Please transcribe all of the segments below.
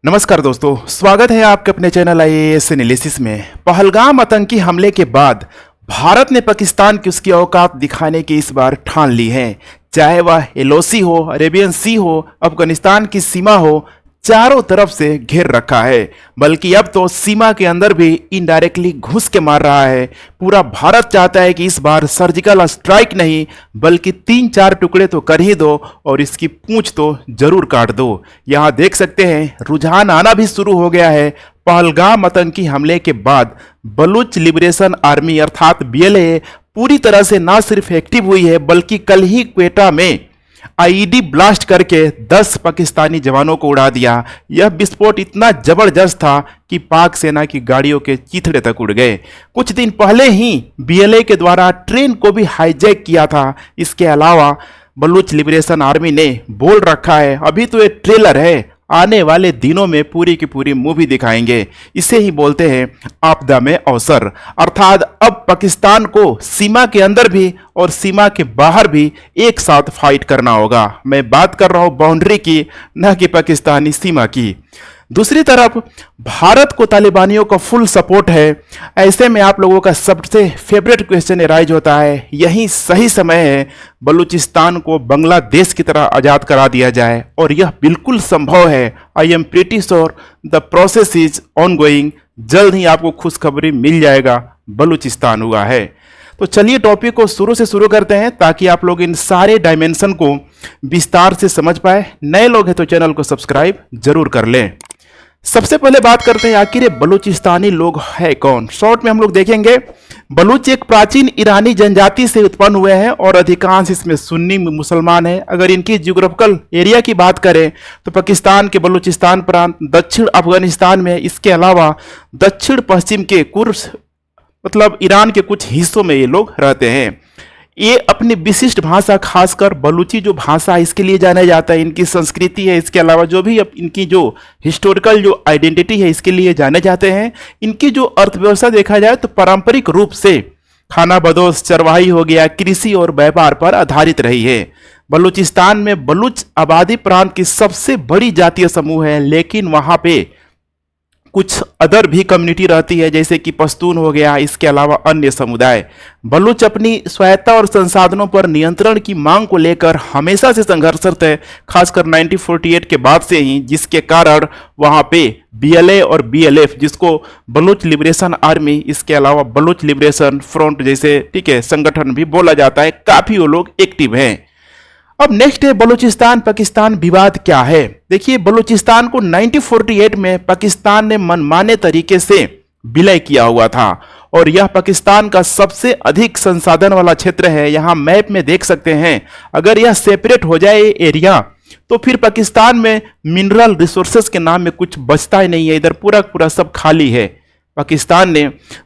नमस्कार दोस्तों, स्वागत है आपके अपने चैनल आईएएस एनालिसिस में। पहलगाम आतंकी हमले के बाद भारत ने पाकिस्तान की उसकी औकात दिखाने की इस बार ठान ली है। चाहे वह एलओसी हो, अरेबियन सी हो, अफगानिस्तान की सीमा हो, चारों तरफ से घेर रखा है। बल्कि अब तो सीमा के अंदर भी इनडायरेक्टली घुस के मार रहा है। पूरा भारत चाहता है कि इस बार सर्जिकल स्ट्राइक नहीं बल्कि 3-4 टुकड़े तो कर ही दो और इसकी पूंछ तो जरूर काट दो। यहां देख सकते हैं रुझान आना भी शुरू हो गया है। पहलगाम आतंकी हमले के बाद बलूच लिबरेशन आर्मी अर्थात बीएलए पूरी तरह से ना सिर्फ एक्टिव हुई है बल्कि कल ही क्वेटा में आईईडी ब्लास्ट करके 10 पाकिस्तानी जवानों को उड़ा दिया। यह विस्फोट इतना जबरदस्त था कि पाक सेना की गाड़ियों के चीथड़े तक उड़ गए। कुछ दिन पहले ही बीएलए के द्वारा ट्रेन को भी हाईजैक किया था। इसके अलावा बलूच लिबरेशन आर्मी ने बोल रखा है, अभी तो ये ट्रेलर है, आने वाले दिनों में पूरी की पूरी मूवी दिखाएंगे। इसे ही बोलते हैं आपदा में अवसर। अर्थात अब पाकिस्तान को सीमा के अंदर भी और सीमा के बाहर भी एक साथ फाइट करना होगा। मैं बात कर रहा हूं बाउंड्री की, न कि पाकिस्तानी सीमा की। दूसरी तरफ भारत को तालिबानियों का फुल सपोर्ट है। ऐसे में आप लोगों का सबसे फेवरेट क्वेश्चन एराइज होता है, यही सही समय है बलूचिस्तान को बांग्लादेश की तरह आज़ाद करा दिया जाए। और यह बिल्कुल संभव है। I am pretty sure the process is ongoing. जल्द ही आपको खुशखबरी मिल जाएगा, बलूचिस्तान हुआ है। तो चलिए टॉपिक को शुरू से शुरू करते हैं ताकि आप लोग इन सारे डायमेंशन को विस्तार से समझ पाए। नए लोग हैं तो चैनल को सब्सक्राइब जरूर कर लें। सबसे पहले बात करते हैं आखिर ये बलूचिस्तानी लोग है कौन। शॉर्ट में हम लोग देखेंगे बलूच एक प्राचीन ईरानी जनजाति से उत्पन्न हुए हैं और अधिकांश इसमें सुन्नी मुसलमान हैं। अगर इनकी जियोग्राफिकल एरिया की बात करें तो पाकिस्तान के बलूचिस्तान प्रांत, दक्षिण अफगानिस्तान में, इसके अलावा दक्षिण पश्चिम के कुर्स मतलब ईरान के कुछ हिस्सों में ये लोग रहते हैं। ये अपनी विशिष्ट भाषा, खासकर बलूची जो भाषा है इसके लिए जाना जाता है। इनकी संस्कृति है, इसके अलावा जो भी इनकी जो हिस्टोरिकल जो आइडेंटिटी है इसके लिए जाने जाते हैं। इनकी जो अर्थव्यवस्था देखा जाए तो पारंपरिक रूप से खाना बदोश, चरवाही हो गया, कृषि और व्यापार पर आधारित रही है। बलूचिस्तान में बलूच आबादी प्रांत की सबसे बड़ी जातीय समूह है, लेकिन वहाँ पे कुछ अदर भी कम्युनिटी रहती है जैसे कि पश्तून हो गया, इसके अलावा अन्य समुदाय। बलूच अपनी स्वायत्ता और संसाधनों पर नियंत्रण की मांग को लेकर हमेशा से संघर्षरत है, खासकर 1948 के बाद से ही, जिसके कारण वहाँ पे बीएलए और बीएलएफ, जिसको बलूच लिबरेशन आर्मी, इसके अलावा बलूच लिबरेशन फ्रंट जैसे संगठन भी बोला जाता है, काफी वो लोग एक्टिव हैं। अब नेक्स्ट है बलूचिस्तान पाकिस्तान विवाद क्या है। देखिए बलूचिस्तान को 1948 में पाकिस्तान ने मनमाने तरीके से विलय किया हुआ था और यह पाकिस्तान का सबसे अधिक संसाधन वाला क्षेत्र है। यहां मैप में देख सकते हैं, अगर यह सेपरेट हो जाए एरिया तो फिर पाकिस्तान में मिनरल रिसोर्सेस के नाम में कुछ बचता ही नहीं है। इधर पूरा पूरा सब खाली है। पाकिस्तान ने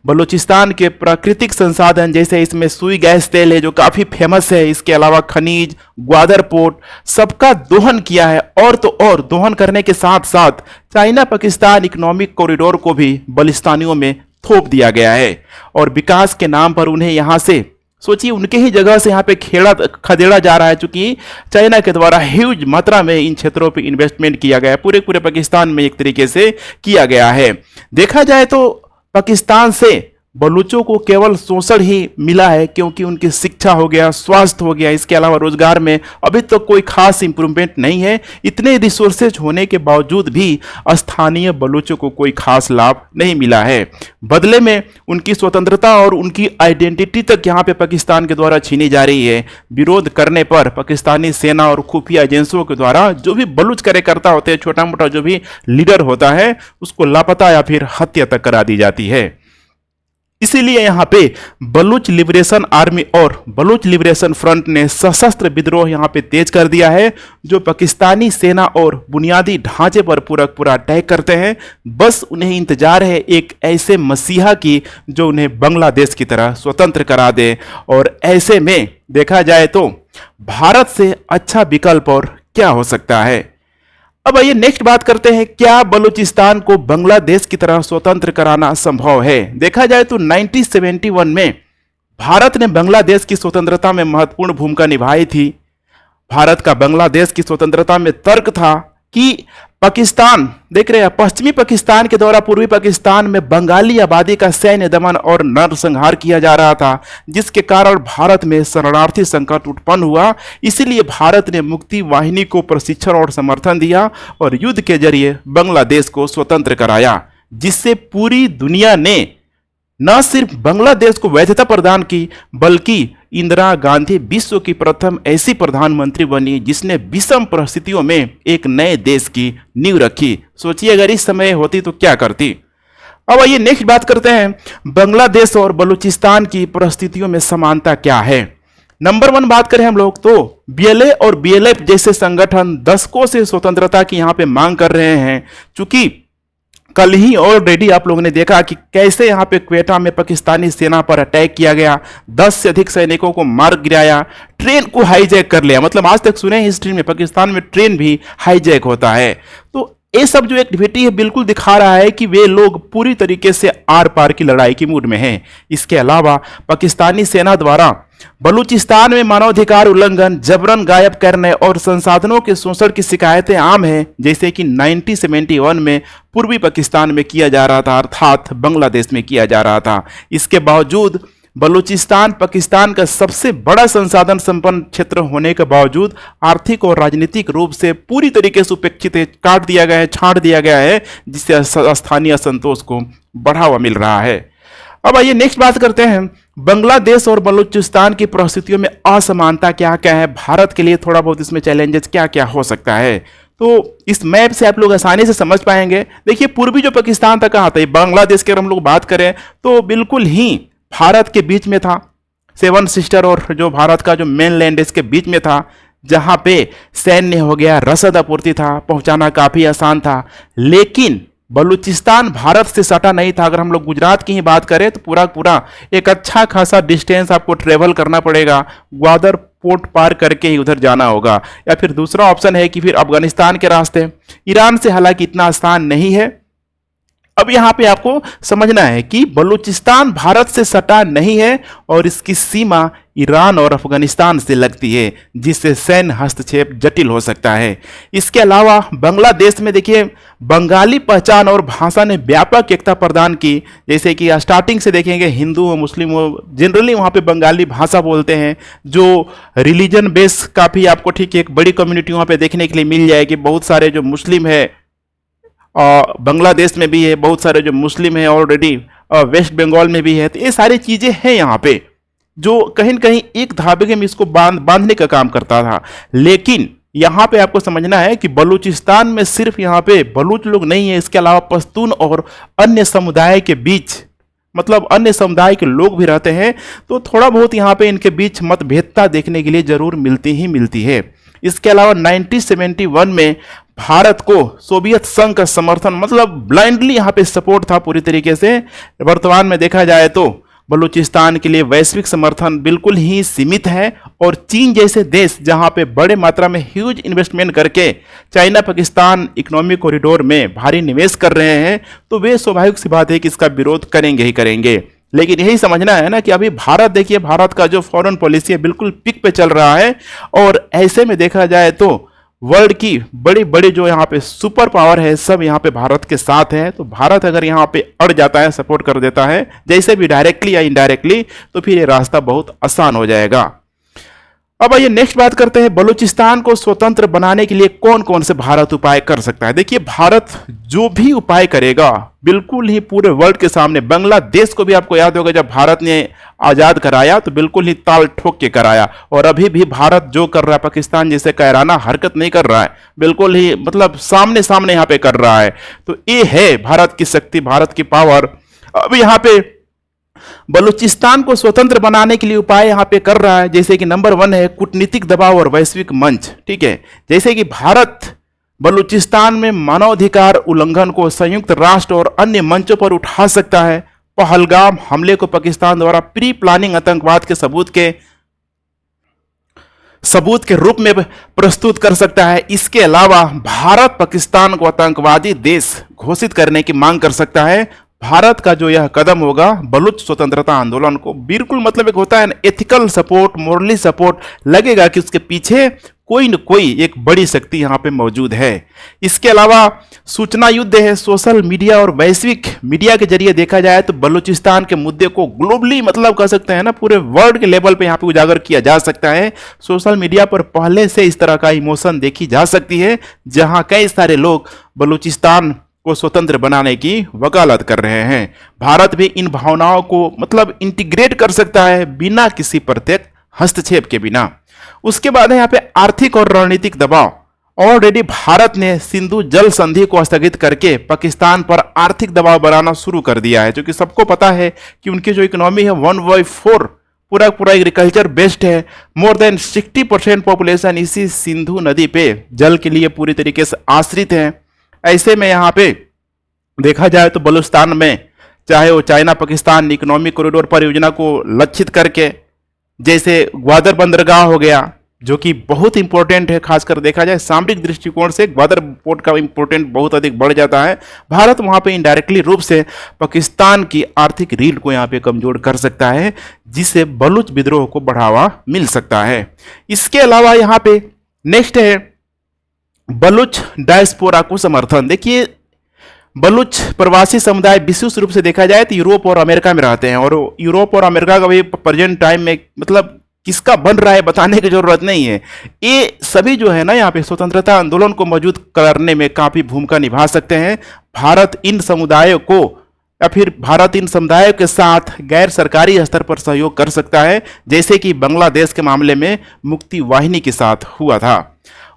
बलूचिस्तान के प्राकृतिक संसाधन जैसे इसमें सुई गैस तेल है जो काफ़ी फेमस है, इसके अलावा खनिज, ग्वादर पोर्ट, सबका दोहन किया है। और तो और दोहन करने के साथ साथ चाइना पाकिस्तान इकोनॉमिक कॉरिडोर को भी बलिस्तानियों में थोप दिया गया है और विकास के नाम पर उन्हें यहाँ से, सोचिए उनके ही जगह से यहाँ पे खदेड़ा जा रहा है, चूंकि चाइना के द्वारा ह्यूज मात्रा में इन क्षेत्रों पे इन्वेस्टमेंट किया गया है। पूरे पूरे पाकिस्तान में एक तरीके से किया गया है। देखा जाए तो पाकिस्तान से बलूचों को केवल शोषण ही मिला है, क्योंकि उनकी शिक्षा हो गया, स्वास्थ्य हो गया, इसके अलावा रोजगार में अभी तक तो कोई खास इंप्रूवमेंट नहीं है। इतने रिसोर्सेज होने के बावजूद भी स्थानीय बलूचों को कोई खास लाभ नहीं मिला है। बदले में उनकी स्वतंत्रता और उनकी आइडेंटिटी तक यहाँ पे पाकिस्तान के द्वारा छीनी जा रही है। विरोध करने पर पाकिस्तानी सेना और खुफिया एजेंसियों के द्वारा जो भी बलूच कार्यकर्ता होते हैं, छोटा मोटा जो भी लीडर होता है, उसको लापता या फिर हत्या तक करा दी जाती है। इसीलिए यहाँ पे बलूच लिबरेशन आर्मी और बलूच लिबरेशन फ्रंट ने सशस्त्र विद्रोह यहाँ पे तेज कर दिया है, जो पाकिस्तानी सेना और बुनियादी ढांचे पर पूरा अटैक करते हैं। बस उन्हें इंतजार है एक ऐसे मसीहा की जो उन्हें बांग्लादेश की तरह स्वतंत्र करा दे। और ऐसे में देखा जाए तो भारत से अच्छा विकल्प और क्या हो सकता है। अब आइए नेक्स्ट बात करते हैं, क्या बलूचिस्तान को बांग्लादेश की तरह स्वतंत्र कराना संभव है। देखा जाए तो 1971 में भारत ने बांग्लादेश की स्वतंत्रता में महत्वपूर्ण भूमिका निभाई थी। भारत का बांग्लादेश की स्वतंत्रता में तर्क था कि पाकिस्तान देख रहे हैं, पश्चिमी पाकिस्तान के द्वारा पूर्वी पाकिस्तान में बंगाली आबादी का सैन्य दमन और नरसंहार किया जा रहा था, जिसके कारण भारत में शरणार्थी संकट उत्पन्न हुआ। इसीलिए भारत ने मुक्ति वाहिनी को प्रशिक्षण और समर्थन दिया और युद्ध के जरिए बांग्लादेश को स्वतंत्र कराया, जिससे पूरी दुनिया ने न सिर्फ बांग्लादेश को वैधता प्रदान की, बल्कि इंदिरा गांधी विश्व की प्रथम ऐसी प्रधानमंत्री बनी जिसने विषम परिस्थितियों में एक नए देश की नींव रखी। सोचिए अगर इस समय होती तो क्या करती। अब आइए नेक्स्ट बात करते हैं, बांग्लादेश और बलूचिस्तान की परिस्थितियों में समानता क्या है। नंबर 1 बात करें हम लोग तो बीएलए और बीएलएफ जैसे संगठन दशकों से स्वतंत्रता की यहाँ पे मांग कर रहे हैं। चूंकि कल ही ऑलरेडी आप लोगों ने देखा कि कैसे यहाँ पे क्वेटा में पाकिस्तानी सेना पर अटैक किया गया, 10 से अधिक सैनिकों को मार गिराया, ट्रेन को हाईजैक कर लिया। मतलब आज तक सुने हिस्ट्री में पाकिस्तान में ट्रेन भी हाईजैक होता है। तो ये सब जो एक्टिविटी है बिल्कुल दिखा रहा है कि वे लोग पूरी तरीके से आर पार की लड़ाई की मूड में हैं। इसके अलावा पाकिस्तानी सेना द्वारा बलूचिस्तान में मानवाधिकार उल्लंघन, जबरन गायब करने और संसाधनों के शोषण की शिकायतें आम हैं, जैसे कि 1971 में पूर्वी पाकिस्तान में किया जा रहा था, अर्थात बांग्लादेश में किया जा रहा था। इसके बावजूद बलूचिस्तान पाकिस्तान का सबसे बड़ा संसाधन संपन्न क्षेत्र होने के बावजूद आर्थिक और राजनीतिक रूप से पूरी तरीके से उपेक्षित है, काट दिया गया है, छांट दिया गया है, जिससे स्थानीय असंतोष को बढ़ावा मिल रहा है। अब आइए नेक्स्ट बात करते हैं, बांग्लादेश और बलूचिस्तान की परिस्थितियों में असमानता क्या क्या है, भारत के लिए थोड़ा बहुत इसमें चैलेंजेस क्या क्या हो सकता है। तो इस मैप से आप लोग आसानी से समझ पाएंगे। देखिए पूर्वी जो पाकिस्तान था कहाँ था, बांग्लादेश की अगर हम लोग बात करें तो बिल्कुल ही भारत के बीच में था, 7 सिस्टर और जो भारत का जो मेन लैंड इसके बीच में था, जहां पे सैन्य हो गया, रसद आपूर्ति था, पहुंचाना काफी आसान था। लेकिन बलूचिस्तान भारत से सटा नहीं था। अगर हम लोग गुजरात की ही बात करें तो पूरा एक अच्छा खासा डिस्टेंस आपको ट्रेवल करना पड़ेगा, ग्वादर पोर्ट पार करके ही उधर जाना होगा। या फिर दूसरा ऑप्शन है कि फिर अफगानिस्तान के रास्ते, ईरान से हालांकि इतना आसान नहीं है। अब यहां पे आपको समझना है कि बलूचिस्तान भारत से सटा नहीं है और इसकी सीमा ईरान और अफगानिस्तान से लगती है, जिससे सैन्य हस्तक्षेप जटिल हो सकता है। इसके अलावा बांग्लादेश में देखिए बंगाली पहचान और भाषा ने व्यापक एकता प्रदान की। जैसे कि स्टार्टिंग से देखेंगे हिंदू हो मुस्लिम हो, जनरली वहाँ पे बंगाली भाषा बोलते हैं। जो रिलीजन बेस काफ़ी आपको ठीक है एक बड़ी कम्युनिटी वहाँ पे देखने के लिए मिल जाएगी। बहुत सारे जो मुस्लिम है बांग्लादेश में भी है, बहुत सारे जो मुस्लिम है ऑलरेडी वेस्ट बंगाल में भी है। तो ये सारी चीज़ें हैं यहाँ पे जो कहीं न कहीं एक धागे में इसको बांधने का काम करता था। लेकिन यहाँ पे आपको समझना है कि बलूचिस्तान में सिर्फ यहाँ पे बलूच लोग नहीं है, इसके अलावा पश्तून और अन्य समुदाय के बीच मतलब अन्य समुदाय के लोग भी रहते हैं। तो थोड़ा बहुत यहाँ पे इनके बीच मतभेदता देखने के लिए जरूर मिलती है। इसके अलावा 1971 में भारत को सोवियत संघ का समर्थन मतलब ब्लाइंडली यहाँ पे सपोर्ट था पूरी तरीके से। वर्तमान में देखा जाए तो बलूचिस्तान के लिए वैश्विक समर्थन बिल्कुल ही सीमित है और चीन जैसे देश जहां पे बड़े मात्रा में ह्यूज इन्वेस्टमेंट करके चाइना पाकिस्तान इकोनॉमिक कॉरिडोर में भारी निवेश कर रहे हैं, तो वे स्वाभाविक सी बात है कि इसका विरोध करेंगे ही करेंगे। लेकिन यही समझना है ना कि अभी भारत देखिए भारत का जो फॉरेन पॉलिसी है बिल्कुल पीक पे चल रहा है और ऐसे में देखा जाए तो वर्ल्ड की बड़ी बड़ी जो यहाँ पे सुपर पावर है सब यहाँ पे भारत के साथ है। तो भारत अगर यहाँ पे अड़ जाता है, सपोर्ट कर देता है जैसे भी डायरेक्टली या इनडायरेक्टली, तो फिर ये रास्ता बहुत आसान हो जाएगा। अब आइए नेक्स्ट बात करते हैं, बलूचिस्तान को स्वतंत्र बनाने के लिए कौन कौन से भारत उपाय कर सकता है। देखिए भारत जो भी उपाय करेगा बिल्कुल ही पूरे वर्ल्ड के सामने, बांग्लादेश को भी आपको याद होगा जब भारत ने आजाद कराया तो बिल्कुल ही ताल ठोक के कराया, और अभी भी भारत जो कर रहा है पाकिस्तान जैसे कायराना हरकत नहीं कर रहा है, बिल्कुल ही मतलब सामने सामने यहाँ पे कर रहा है। तो ये है भारत की शक्ति, भारत की पावर। अब यहाँ पे बलूचिस्तान को स्वतंत्र बनाने के लिए उपाय यहां पे कर रहा है, जैसे कि नंबर 1 है कूटनीतिक दबाव और वैश्विक मंच। ठीक है, जैसे कि भारत बलूचिस्तान में मानवाधिकार उल्लंघन को संयुक्त राष्ट्र और अन्य मंचों पर उठा सकता है। पहलगाम हमले को पाकिस्तान द्वारा प्री प्लानिंग आतंकवाद के सबूत के रूप में प्रस्तुत कर सकता है। इसके अलावा भारत पाकिस्तान को आतंकवादी देश घोषित करने की मांग कर सकता है। भारत का जो यह कदम होगा बलूच स्वतंत्रता आंदोलन को बिल्कुल मतलब एक होता है एथिकल सपोर्ट, मोरली सपोर्ट लगेगा कि उसके पीछे कोई न कोई एक बड़ी शक्ति यहाँ पे मौजूद है। इसके अलावा सूचना युद्ध है, सोशल मीडिया और वैश्विक मीडिया के जरिए देखा जाए तो बलूचिस्तान के मुद्दे को ग्लोबली मतलब कह सकते हैं ना, पूरे वर्ल्ड के लेवल पे यहाँ पे उजागर किया जा सकता है। सोशल मीडिया पर पहले से इस तरह का इमोशन देखी जा सकती है, जहां कई सारे लोग बलूचिस्तान को स्वतंत्र बनाने की वकालत कर रहे हैं। भारत भी इन भावनाओं को मतलब इंटीग्रेट कर सकता है बिना किसी प्रत्यक्ष हस्तक्षेप के बिना। उसके बाद है यहाँ पे आर्थिक और रणनीतिक दबाव। ऑलरेडी भारत ने सिंधु जल संधि को स्थगित करके पाकिस्तान पर आर्थिक दबाव बनाना शुरू कर दिया है, क्योंकि सबको पता है कि उनकी जो इकोनॉमी है 1/4 पूरा एग्रीकल्चर बेस्ड है। मोर देन 60% पॉपुलेशन इसी सिंधु नदी पे जल के लिए पूरी तरीके से आश्रित है। ऐसे में यहाँ पे देखा जाए तो बलूचिस्तान में चाहे वो चाइना पाकिस्तान इकोनॉमिक कॉरिडोर परियोजना को लक्षित करके, जैसे ग्वादर बंदरगाह हो गया जो कि बहुत इंपॉर्टेंट है, खासकर देखा जाए सामरिक दृष्टिकोण से ग्वादर पोर्ट का इंपॉर्टेंट बहुत अधिक बढ़ जाता है। भारत वहां पे इनडायरेक्टली रूप से पाकिस्तान की आर्थिक रीढ़ को यहाँ पे कमजोर कर सकता है, जिससे बलूच विद्रोह को बढ़ावा मिल सकता है। इसके अलावा यहाँ पे नेक्स्ट है बलूच डायस्पोरा को समर्थन। देखिए बलूच प्रवासी समुदाय विशेष रूप से देखा जाए तो यूरोप और अमेरिका में रहते हैं, और यूरोप और अमेरिका का भी प्रेजेंट टाइम में मतलब किसका बन रहा है बताने की जरूरत नहीं है। ये सभी जो है ना यहाँ पे स्वतंत्रता आंदोलन को मौजूद करने में काफी भूमिका निभा सकते हैं। भारत इन समुदायों को या फिर भारत इन समुदायों के साथ गैर सरकारी स्तर पर सहयोग कर सकता है, जैसे कि बांग्लादेश के मामले में मुक्ति वाहिनी के साथ हुआ था।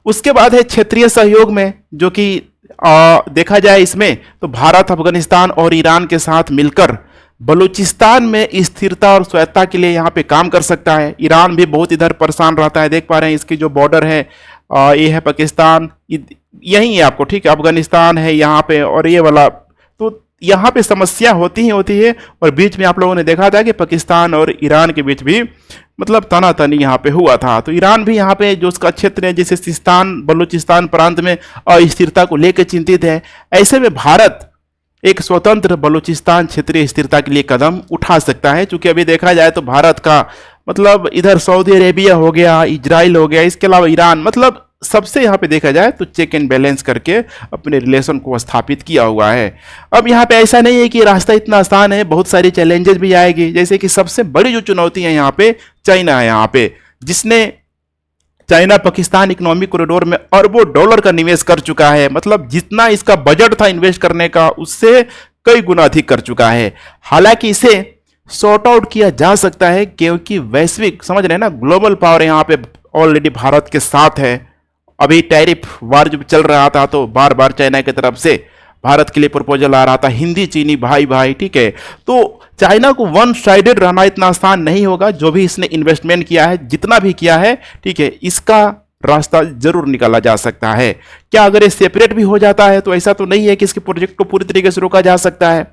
उसके बाद है क्षेत्रीय सहयोग में, जो कि देखा जाए इसमें तो भारत अफगानिस्तान और ईरान के साथ मिलकर बलूचिस्तान में स्थिरता और स्वायत्ता के लिए यहाँ पे काम कर सकता है। ईरान भी बहुत इधर परेशान रहता है, देख पा रहे हैं इसकी जो बॉर्डर है ये है पाकिस्तान, यही है आपको, ठीक है, अफगानिस्तान है यहाँ पे, और ये वाला तो यहाँ पे समस्या होती है। और बीच में आप लोगों ने देखा था कि पाकिस्तान और ईरान के बीच भी मतलब तनातनी यहाँ पे हुआ था। तो ईरान भी यहाँ पे जो उसका क्षेत्र है जैसे सिस्तान बलूचिस्तान प्रांत में अस्थिरता को लेकर चिंतित है। ऐसे में भारत एक स्वतंत्र बलूचिस्तान क्षेत्रीय स्थिरता के लिए कदम उठा सकता है, क्योंकि अभी देखा जाए तो भारत का मतलब इधर सऊदी अरेबिया हो गया, इजराइल हो गया, इसके अलावा ईरान, मतलब सबसे यहाँ पे देखा जाए तो चेक एंड बैलेंस करके अपने रिलेशन को स्थापित किया हुआ है। अब यहाँ पे ऐसा नहीं है कि रास्ता इतना आसान है, बहुत सारी चैलेंजेस भी आएगी। जैसे कि सबसे बड़ी जो चुनौती है यहाँ पे चाइना है, यहाँ पे जिसने चाइना पाकिस्तान इकोनॉमिक कॉरिडोर में अरबों डॉलर का निवेश कर चुका है, मतलब जितना इसका बजट था इन्वेस्ट करने का उससे कई गुना अधिक कर चुका है। हालांकि इसे सॉर्ट आउट किया जा सकता है, क्योंकि वैश्विक समझ रहे हैं ना, ग्लोबल पावर यहाँ पे ऑलरेडी भारत के साथ है। अभी टैरिफ वार जब चल रहा था तो बार बार चाइना की तरफ से भारत के लिए प्रपोजल आ रहा था, हिंदी चीनी भाई भाई, ठीक है। तो चाइना को वन साइडेड रहना इतना आसान नहीं होगा। जो भी इसने इन्वेस्टमेंट किया है, जितना भी किया है, ठीक है, इसका रास्ता जरूर निकाला जा सकता है। क्या अगर ये सेपरेट भी हो जाता है तो ऐसा तो नहीं है कि इसके प्रोजेक्ट को पूरी तरीके से रोका जा सकता है।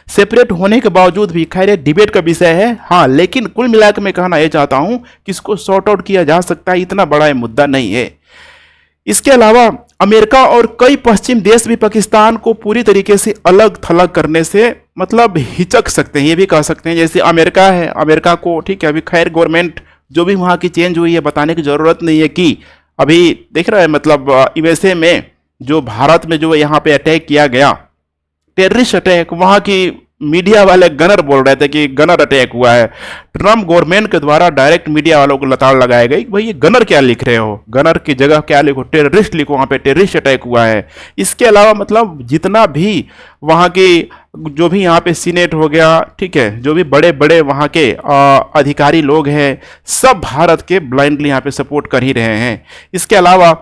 सेपरेट होने के बावजूद भी खैर डिबेट का विषय है, हाँ, लेकिन कुल मिलाकर मैं कहना यह चाहता हूं कि इसको सॉर्ट आउट किया जा सकता है, इतना बड़ा मुद्दा नहीं है। इसके अलावा अमेरिका और कई पश्चिम देश भी पाकिस्तान को पूरी तरीके से अलग थलग करने से मतलब हिचक सकते हैं, ये भी कह सकते हैं। जैसे अमेरिका है, अमेरिका को ठीक है अभी खैर गवर्नमेंट जो भी वहाँ की चेंज हुई है बताने की जरूरत नहीं है कि अभी देख रहा है मतलब यूएसए में जो भारत में जो यहाँ पे अटैक किया गया, टेररिस्ट अटैक, वहाँ की मीडिया वाले गनर बोल रहे थे कि गनर अटैक हुआ है। ट्रम्प गवर्नमेंट के द्वारा डायरेक्ट मीडिया वालों को लताड़ लगाया गई, भाई ये गनर क्या लिख रहे हो, गनर की जगह क्या लिखो, टेररिस्ट लिखो, वहाँ पे टेररिस्ट अटैक हुआ है। इसके अलावा मतलब जितना भी वहाँ की जो भी यहाँ पे सीनेट हो गया, ठीक है, जो भी बड़े बड़े वहाँ के अधिकारी लोग हैं, सब भारत के ब्लाइंडली यहाँ पे सपोर्ट कर ही रहे हैं। इसके अलावा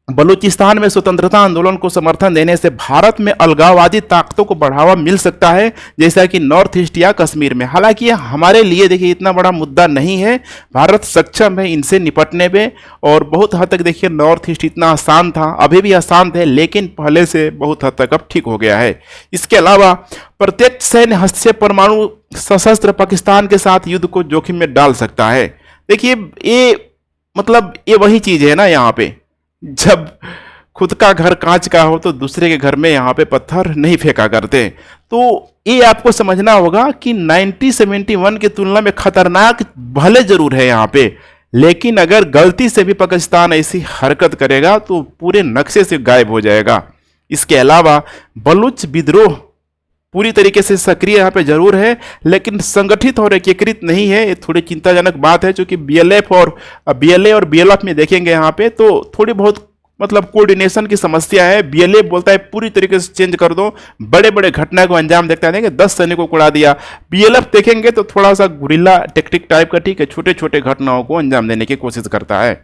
बलूचिस्तान में स्वतंत्रता आंदोलन को समर्थन देने से भारत में अलगाववादी ताकतों को बढ़ावा मिल सकता है, जैसा कि नॉर्थ ईस्ट या कश्मीर में। हालांकि ये हमारे लिए देखिए इतना बड़ा मुद्दा नहीं है, भारत सक्षम है इनसे निपटने में, और बहुत हद तक देखिए नॉर्थ ईस्ट इतना आसान था, अभी भी आसान है, लेकिन पहले से बहुत हद तक अब ठीक हो गया है। इसके अलावा प्रत्यक्ष सैन्य हस्तक्षेप परमाणु सशस्त्र पाकिस्तान के साथ युद्ध को जोखिम में डाल सकता है। देखिए ये मतलब ये वही चीज है ना, यहाँ पे जब खुद का घर कांच का हो तो दूसरे के घर में यहाँ पे पत्थर नहीं फेंका करते। तो ये आपको समझना होगा कि 1971 की तुलना में खतरनाक भले जरूर है यहाँ पे, लेकिन अगर गलती से भी पाकिस्तान ऐसी हरकत करेगा तो पूरे नक्शे से गायब हो जाएगा। इसके अलावा बलूच विद्रोह पूरी तरीके से सक्रिय यहाँ पे जरूर है, लेकिन संगठित और एकीकृत नहीं है। ये थोड़ी चिंताजनक बात है, क्योंकि बीएलए और बीएलएफ में देखेंगे यहाँ पे तो थोड़ी बहुत मतलब कोऑर्डिनेशन की समस्या है। बीएलए बोलता है पूरी तरीके से चेंज कर दो, बड़े बड़े घटना को अंजाम देखता है कि 10 सैनिकों को उड़ा दिया। बीएलएफ देखेंगे तो थोड़ा सा गुरिल्ला टेक्टिक टाइप का, ठीक है, छोटे छोटे घटनाओं को अंजाम देने की कोशिश करता है।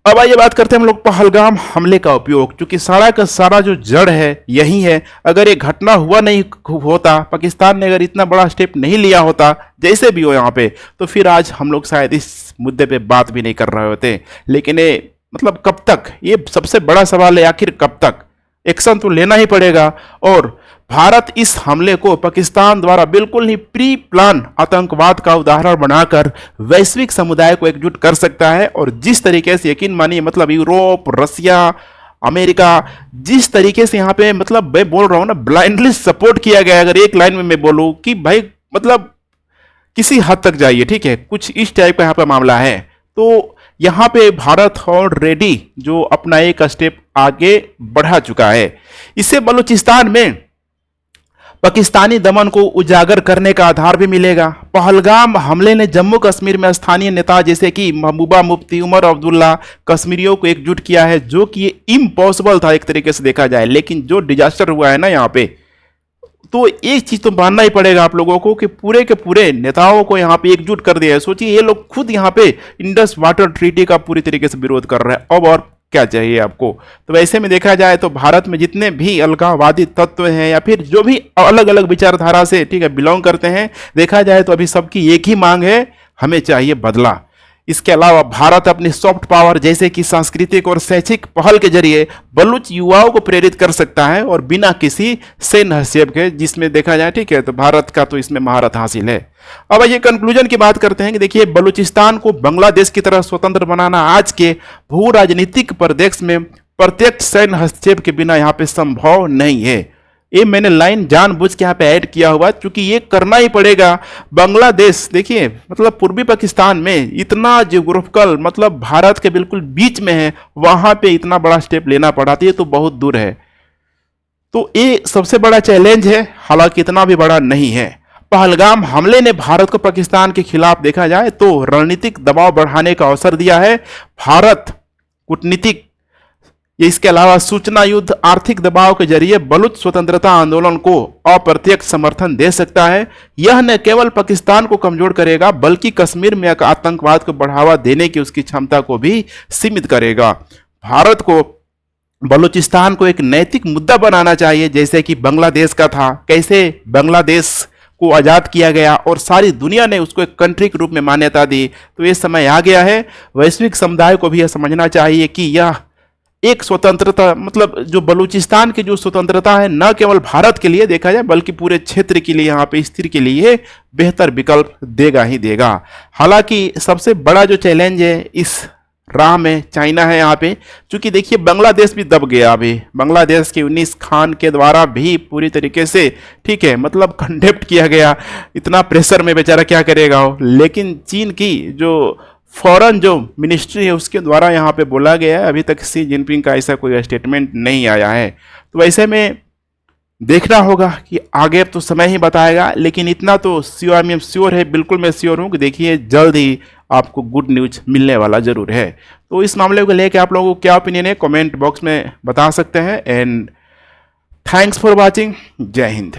अब आइए बात करते हैं हम लोग पहलगाम हमले का उपयोग, क्योंकि सारा का सारा जो जड़ है यही है। अगर ये घटना हुआ नहीं होता, पाकिस्तान ने अगर इतना बड़ा स्टेप नहीं लिया होता जैसे भी हो यहाँ पे, तो फिर आज हम लोग शायद इस मुद्दे पे बात भी नहीं कर रहे होते। लेकिन ये मतलब कब तक, ये सबसे बड़ा सवाल है, आखिर कब तक एक्शन तो लेना ही पड़ेगा। और भारत इस हमले को पाकिस्तान द्वारा बिल्कुल ही प्री प्लान आतंकवाद का उदाहरण बनाकर वैश्विक समुदाय को एकजुट कर सकता है। और जिस तरीके से, यकीन मानिए, मतलब यूरोप, रसिया, अमेरिका, जिस तरीके से यहाँ पे मतलब मैं बोल रहा हूँ ना, ब्लाइंडली सपोर्ट किया गया। अगर एक लाइन में मैं बोलूँ कि भाई मतलब किसी हद तक जाइए, ठीक है, कुछ इस टाइप का यहाँ पे मामला है। तो यहाँ पे भारत ऑलरेडी जो अपना एक स्टेप आगे बढ़ा चुका है। इससे बलूचिस्तान में पाकिस्तानी दमन को उजागर करने का आधार भी मिलेगा। पहलगाम हमले ने जम्मू कश्मीर में स्थानीय नेता जैसे कि महबूबा मुफ्ती, उमर अब्दुल्ला, कश्मीरियों को एकजुट किया है, जो कि इम्पॉसिबल था एक तरीके से देखा जाए। लेकिन जो डिजास्टर हुआ है ना यहाँ पे, तो एक चीज तो मानना ही पड़ेगा आप लोगों को कि पूरे के पूरे नेताओं को यहाँ पे एकजुट कर दिया है। सोचिए, ये लोग खुद यहाँ पे इंडस वाटर ट्रीटी का पूरी तरीके से विरोध कर रहे हैं। अब और क्या चाहिए आपको। तो वैसे में देखा जाए तो भारत में जितने भी अलगाववादी तत्व हैं या फिर जो भी अलग अलग विचारधारा से, ठीक है, बिलोंग करते हैं, देखा जाए तो अभी सबकी एक ही मांग है, हमें चाहिए बदला। इसके अलावा भारत अपनी सॉफ्ट पावर जैसे कि सांस्कृतिक और शैक्षिक पहल के जरिए बलूच युवाओं को प्रेरित कर सकता है, और बिना किसी सैन्य हस्तक्षेप के, जिसमें देखा जाए, ठीक है, तो भारत का तो इसमें महारत हासिल है। अब ये कंक्लूजन की बात करते हैं कि देखिए, बलूचिस्तान को बांग्लादेश की तरह स्वतंत्र बनाना आज के भू राजनीतिक परिदृश्य में प्रत्यक्ष सैन्य हस्तक्षेप के बिना यहाँ पे संभव नहीं है। ये मैंने लाइन जानबूझ के यहाँ पे ऐड किया हुआ, क्योंकि ये करना ही पड़ेगा। बांग्लादेश देखिए, मतलब पूर्वी पाकिस्तान में इतना जियोग्राफिकल, मतलब भारत के बिल्कुल बीच में है, वहां पे इतना बड़ा स्टेप लेना पड़ा, तो ये तो बहुत दूर है। तो ये सबसे बड़ा चैलेंज है, हालांकि इतना भी बड़ा नहीं है। पहलगाम हमले ने भारत को पाकिस्तान के खिलाफ देखा जाए तो रणनीतिक दबाव बढ़ाने का अवसर दिया है। भारत कूटनीतिक, इसके अलावा सूचना युद्ध, आर्थिक दबाव के जरिए बलूच स्वतंत्रता आंदोलन को अप्रत्यक्ष समर्थन दे सकता है। यह न केवल पाकिस्तान को कमजोर करेगा, बल्कि कश्मीर में आतंकवाद को बढ़ावा देने की उसकी क्षमता को भी सीमित करेगा। भारत को बलूचिस्तान को एक नैतिक मुद्दा बनाना चाहिए, जैसे कि बांग्लादेश का था। कैसे बांग्लादेश को आज़ाद किया गया और सारी दुनिया ने उसको एक कंट्री के रूप में मान्यता दी। तो ये समय आ गया है, वैश्विक समुदाय को भी यह समझना चाहिए कि यह एक स्वतंत्रता, मतलब जो बलूचिस्तान की जो स्वतंत्रता है, न केवल भारत के लिए देखा जाए बल्कि पूरे क्षेत्र के लिए, यहाँ पे स्थिति के लिए बेहतर विकल्प देगा ही देगा। हालांकि सबसे बड़ा जो चैलेंज है इस राह में चाइना है यहाँ पे, क्योंकि देखिए बांग्लादेश भी दब गया। अभी बांग्लादेश के यूनिस खान के द्वारा भी पूरी तरीके से, ठीक है, मतलब कंडेप्ट किया गया। इतना प्रेशर में बेचारा क्या करेगा वो। लेकिन चीन की जो फॉरेन जो मिनिस्ट्री है उसके द्वारा यहाँ पे बोला गया है, अभी तक सी जिनपिंग का ऐसा कोई स्टेटमेंट नहीं आया है। तो ऐसे में देखना होगा कि आगे तो समय ही बताएगा। लेकिन इतना तो श्योर है, बिल्कुल मैं श्योर हूँ कि देखिए जल्द ही आपको गुड न्यूज मिलने वाला जरूर है। तो इस मामले को लेकर आप लोगों को क्या ओपिनियन है, कमेंट बॉक्स में बता सकते हैं। And thanks for watching. जय हिंद।